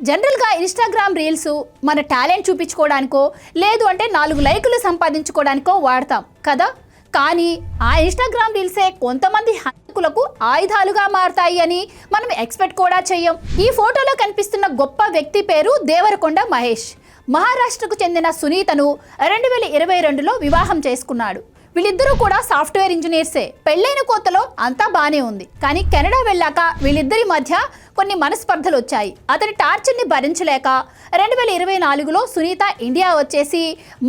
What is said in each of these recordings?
జనరల్గా Instagram reels మన talent చూపించుకోవడానికో లేదు అంటే 4 లైకులు సంపాదించుకోవడానికో వాడతాం కదా. కానీ ఆ ఇన్స్టాగ్రామ్ రీల్సే కొంతమంది హంతకులకు ఆయుధాలుగా మారతాయి అని మనం ఎక్స్పెక్ట్ కూడా చెయ్యం. ఈ ఫోటోలో కనిపిస్తున్న గొప్ప వ్యక్తి పేరు దేవరకొండ మహేష్. మహారాష్ట్రకు చెందిన సునీతను 2022లో వివాహం చేసుకున్నాడు. వీళ్ళిద్దరూ కూడా సాఫ్ట్వేర్ ఇంజనీర్సే. పెళ్ళైన కొత్తలో అంతా బానే ఉంది. కానీ కెనడా వెళ్ళాక వీళ్ళిద్దరి మధ్య కొన్ని మనస్పర్ధలు వచ్చాయి. అతని టార్చర్ని భరించలేక 2024లో సునీత ఇండియా వచ్చేసి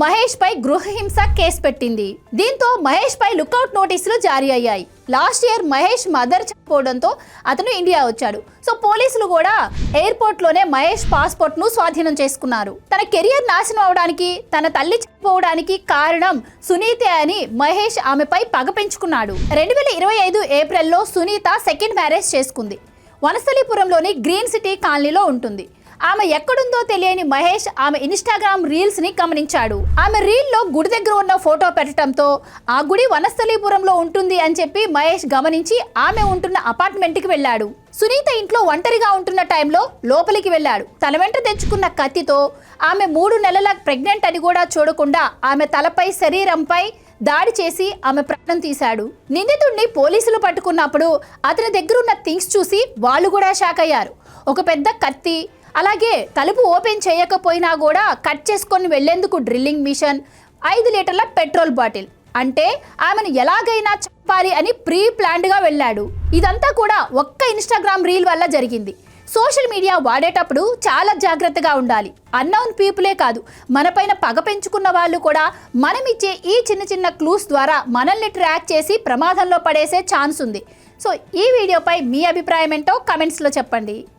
మహేష్ పై గృహహింస కేసు పెట్టింది. దీంతో మహేష్ పై లుకౌట్ నోటీసులు జారీ అయ్యాయి. లాస్ట్ ఇయర్ మహేష్ మదర్ చనిపోవడంతో అతను ఇండియా వచ్చాడు. సో పోలీసులు కూడా ఎయిర్పోర్ట్ లోనే మహేష్ పాస్పోర్ట్ ను స్వాధీనం చేసుకున్నారు. తన కెరియర్ నాశనం అవడానికి, తన తల్లి చనిపోవడానికి కారణం సునీతే అని మహేష్ ఆమెపై పగ పెంచుకున్నాడు. 2025 ఏప్రిల్లో సునీత సెకండ్ మ్యారేజ్ చేసుకుంది. వనస్థలీపురంలోని గ్రీన్ సిటీ కాలనీలో ఉంటుంది. ఆమె ఎక్కడుందో తెలియని మహేష్ ఆమె ఇన్స్టాగ్రామ్ రీల్స్ ని గమనించాడు. ఆమె రీల్లో గుడి దగ్గర ఉన్న ఫోటో పెట్టడంతో ఆ గుడి వనస్థలీపురంలో ఉంటుంది అని చెప్పి మహేష్ గమనించి ఆమె ఉంటున్న అపార్ట్మెంట్ కి వెళ్ళాడు. సునీత ఇంట్లో ఒంటరిగా ఉంటున్న టైంలో లోపలికి వెళ్ళాడు. తన వెంట తెచ్చుకున్న కత్తితో ఆమె 3 నెలల ప్రెగ్నెంట్ అని కూడా చూడకుండా ఆమె తలపై, శరీరంపై దాడి చేసి ఆమె ప్రాణం తీశాడు. నిందితుడిని పోలీసులు పట్టుకున్నప్పుడు అతని దగ్గర ఉన్న థింగ్స్ చూసి వాళ్ళు కూడా షాక్ అయ్యారు. ఒక పెద్ద కత్తి, అలాగే తలుపు ఓపెన్ చేయకపోయినా కూడా కట్ చేసుకొని వెళ్లేందుకు డ్రిల్లింగ్ మిషన్, 5 లీటర్ల పెట్రోల్ బాటిల్. అంటే ఆమెను ఎలాగైనా చంపాలి అని ప్రీ ప్లాన్డ్గా వెళ్ళాడు. ఇదంతా కూడా ఒక్క ఇన్స్టాగ్రామ్ రీల్ వల్ల జరిగింది. సోషల్ మీడియా వాడేటప్పుడు చాలా జాగ్రత్తగా ఉండాలి. అన్నౌన్ పీపులే కాదు, మనపైన పగ పెంచుకున్న వాళ్ళు కూడా మనం ఇచ్చే ఈ చిన్న క్లూస్ ద్వారా మనల్ని ట్రాక్ చేసి ప్రమాదంలో పడేసే ఛాన్స్ ఉంది. సో ఈ వీడియోపై మీ అభిప్రాయం ఏంటో కమెంట్స్లో చెప్పండి.